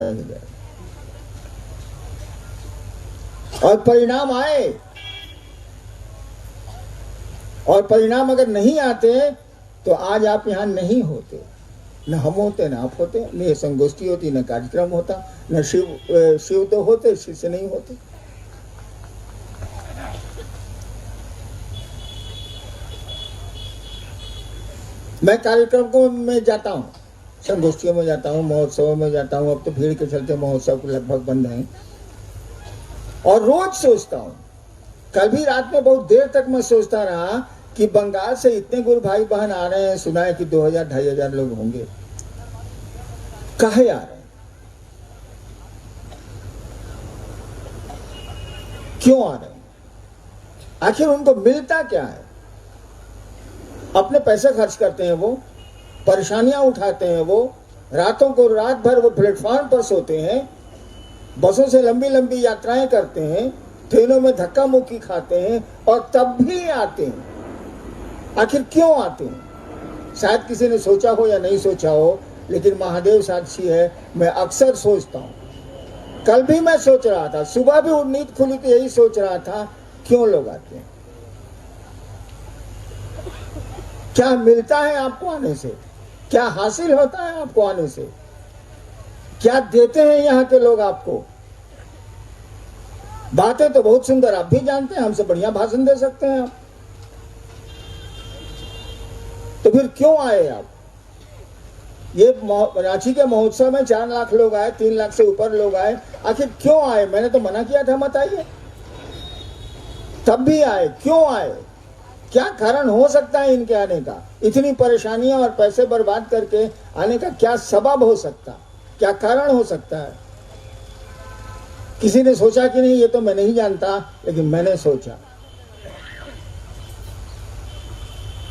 और परिणाम आए, और परिणाम अगर नहीं आते तो आज आप यहां नहीं होते, न हम होते, न आप होते, न ये संगोष्ठी होती, न कार्यक्रम होता, न शिव तो होते, शिष्य नहीं होते। मैं कार्यक्रम में जाता हूँ, संगोष्ठियों में जाता हूँ, महोत्सवों में जाता हूँ। अब तो भीड़ के चलते महोत्सव लगभग बंद हैं। और रोज सोचता हूँ, कल भी रात में बहुत देर तक मैं सोचता रहा कि बंगाल से इतने गुरु भाई बहन आ रहे हैं, सुना है कि 2000-2500 लोग होंगे। काहे आ रहे हैं, क्यों आ रहे हैं, आखिर उनको मिलता क्या है? अपने पैसे खर्च करते हैं, वो परेशानियां उठाते हैं, वो रातों को रात भर वो प्लेटफॉर्म पर सोते हैं, बसों से लंबी लंबी यात्राएं करते हैं, ट्रेनों में धक्का मुक्की खाते हैं, और तब भी आते हैं। आखिर क्यों आते हैं? शायद किसी ने सोचा हो या नहीं सोचा हो, लेकिन महादेव साक्षी है, मैं अक्सर सोचता हूं। कल भी मैं सोच रहा था, सुबह भी नींद खुली तो यही सोच रहा था, क्यों लोग आते हैं? क्या मिलता है आपको आने से? क्या हासिल होता है आपको आने से? क्या देते हैं यहाँ के लोग आपको? बातें तो बहुत सुंदर आप भी जानते हैं, हमसे बढ़िया भाषण दे सकते हैं आप, तो फिर क्यों आए आप? ये रांची के महोत्सव में 4 लाख लोग आए, 3 लाख से ऊपर लोग आए, आखिर क्यों आए? मैंने तो मना किया था मत आइए, तब भी आए। क्यों आए? क्या कारण हो सकता है इनके आने का? इतनी परेशानियां और पैसे बर्बाद करके आने का क्या सबब हो सकता, क्या कारण हो सकता है? किसी ने सोचा कि नहीं, ये तो मैं नहीं जानता, लेकिन मैंने सोचा।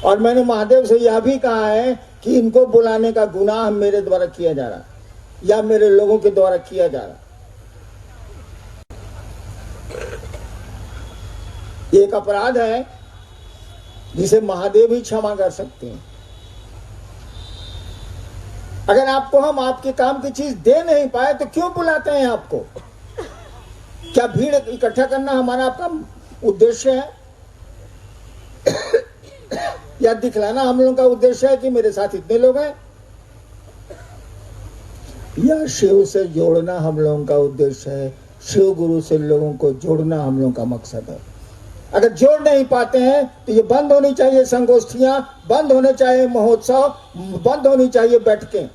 और मैंने महादेव से यह भी कहा है कि इनको बुलाने का गुनाह मेरे द्वारा किया जा रहा या मेरे लोगों के द्वारा किया जा रहा। ये एक अपराध है जिसे महादेव ही क्षमा कर सकते हैं। अगर आपको हम आपके काम की चीज दे नहीं पाए तो क्यों बुलाते हैं आपको? क्या भीड़ इकट्ठा करना हमारा आपका उद्देश्य है? या दिखलाना हम लोगों का उद्देश्य है कि मेरे साथ इतने लोग हैं? या शिव से जोड़ना हम लोगों का उद्देश्य है? शिव गुरु से लोगों को जोड़ना हम लोगों का मकसद है। अगर जोड़ नहीं पाते हैं तो ये बंद होनी चाहिए संगोष्ठियां, बंद होने चाहिए महोत्सव, बंद होनी चाहिए बैठकें।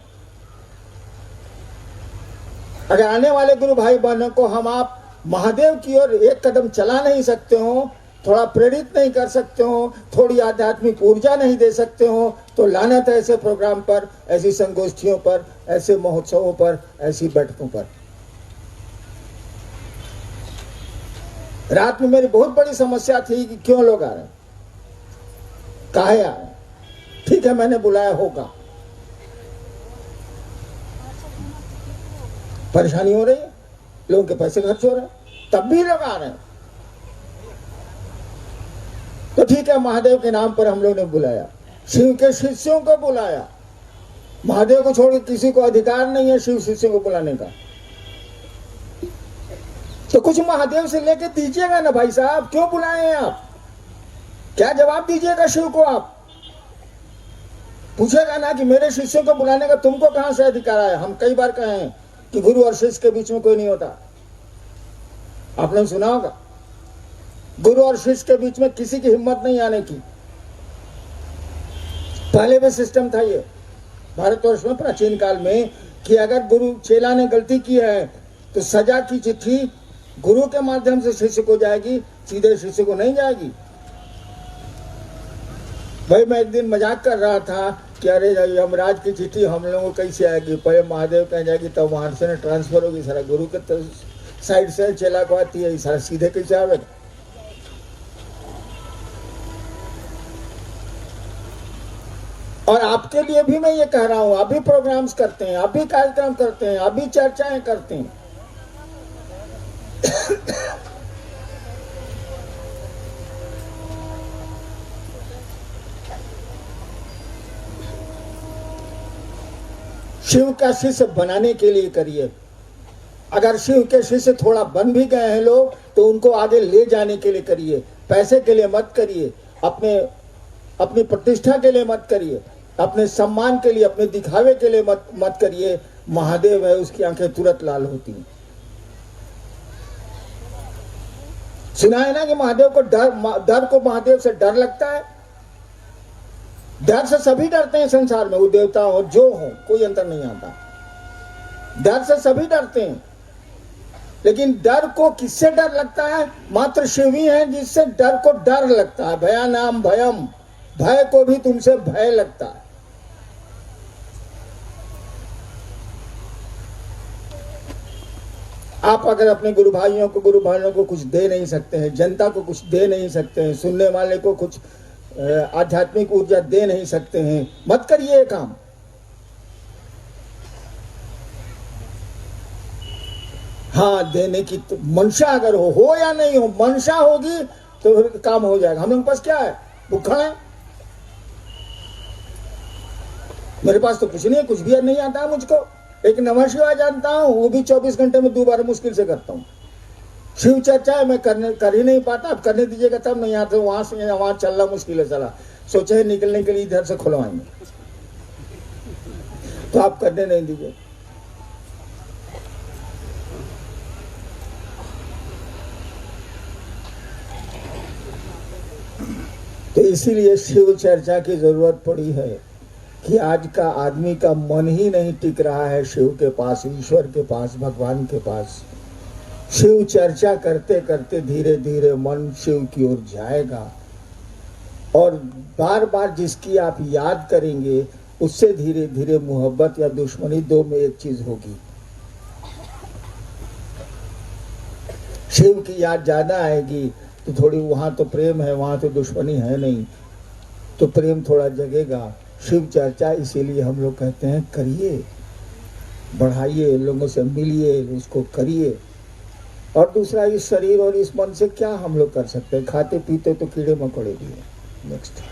अगर आने वाले गुरु भाई बहनों को हम आप महादेव की ओर एक कदम चला नहीं सकते हो, थोड़ा प्रेरित नहीं कर सकते हो, थोड़ी आध्यात्मिक ऊर्जा नहीं दे सकते हो, तो लानत है ऐसे प्रोग्राम पर, ऐसी संगोष्ठियों पर, ऐसे महोत्सवों पर, ऐसी बैठकों पर। रात में मेरी बहुत बड़ी समस्या थी कि क्यों लोग आ रहे हैं, काहे आ रहे हैं। ठीक है, मैंने बुलाया होगा, परेशानी हो रही है, लोगों के पैसे खर्च हो रहे हैं, तब भी लोग आ रहे हैं, तो ठीक है, महादेव के नाम पर हम लोग ने बुलाया, शिव के शिष्यों को बुलाया। महादेव को छोड़ किसी को अधिकार नहीं है शिव शिष्यों को बुलाने का, तो कुछ महादेव से लेके दीजिएगा ना भाई साहब, क्यों बुलाए हैं आप? क्या जवाब दीजिएगा शिव को? आप पूछेगा ना कि मेरे शिष्यों को बुलाने का तुमको कहां से अधिकार आया? हम कई बार कहे हैं कि गुरु और शिष्य के बीच में कोई नहीं होता, आपने सुना होगा, गुरु और शिष्य के बीच में किसी की हिम्मत नहीं आने की। पहले भी सिस्टम था ये भारतवर्ष में प्राचीन काल में कि अगर गुरु चेला ने गलती की है तो सजा की चिट्ठी गुरु के माध्यम से शिष्य को जाएगी, सीधे शिष्य को नहीं जाएगी। भाई मैं एक दिन मजाक कर रहा था कि अरे यमराज की चिट्ठी हम लोगों को कैसे आएगी? पहले महादेव कहीं जाएगी, तब तो वहां से ट्रांसफर होगी, सारा गुरु के तो साइड से चेला को आती है, सारा सीधे कैसे आवेगा? और आपके लिए भी मैं ये कह रहा हूं, आप भी प्रोग्राम्स करते हैं, आप भी कार्यक्रम करते हैं, आप भी चर्चाएं करते हैं। शिव का शिष्य बनाने के लिए करिए, अगर शिव के शिष्य थोड़ा बन भी गए हैं लोग, तो उनको आगे ले जाने के लिए करिए, पैसे के लिए मत करिए, अपनी प्रतिष्ठा के लिए मत करिए, अपने सम्मान के लिए, अपने दिखावे के लिए मत करिए। महादेव है, उसकी आंखें तुरंत लाल होती हैं। सुना है ना कि महादेव को डर को महादेव से डर लगता है। डर से सभी डरते हैं संसार में, वो देवता हो जो हो, कोई अंतर नहीं आता। डर से सभी डरते हैं, लेकिन डर को किससे डर लगता है? मात्र शिव ही है जिससे डर को डर लगता है। भयानाम भयम, भय को भी तुमसे भय लगता है। आप अगर अपने गुरु भाइयों को कुछ दे नहीं सकते हैं, जनता को कुछ दे नहीं सकते हैं, सुनने वाले को कुछ आध्यात्मिक ऊर्जा दे नहीं सकते हैं, मत करिए ये काम। हाँ, देने की तो मंशा अगर हो या नहीं हो, मंशा होगी तो फिर काम हो जाएगा। हम लोग के पास क्या है? भूखा है। मेरे पास तो कुछ नहीं है, कुछ भी नहीं आता मुझको। एक नमः शिवाय जानता हूं, वो भी 24 घंटे में 2 बार मुश्किल से करता हूं। शिव चर्चा है, मैं कर ही नहीं पाता। अब करने दीजिएगा तब नहीं। यहाँ से वहां चलना मुश्किल है। चला सोचे है निकलने के लिए इधर से खुलवाएंगे, तो आप करने नहीं दीजिए। तो इसीलिए शिव चर्चा की जरूरत पड़ी है कि आज का आदमी का मन ही नहीं टिक रहा है शिव के पास, ईश्वर के पास, भगवान के पास। शिव चर्चा करते करते धीरे धीरे मन शिव की ओर जाएगा, और बार बार जिसकी आप याद करेंगे उससे धीरे धीरे मोहब्बत या दुश्मनी, दो में एक चीज होगी। शिव की याद ज्यादा आएगी तो थोड़ी, वहां तो प्रेम है, वहां तो दुश्मनी है नहीं, तो प्रेम थोड़ा जगेगा। शिव चर्चा इसीलिए हम लोग कहते हैं करिए, बढ़ाइए, लोगों से मिलिए, उसको करिए। और दूसरा, इस शरीर और इस मन से क्या हम लोग कर सकते हैं? खाते पीते तो कीड़े मकोड़े भी हैं। नेक्स्ट।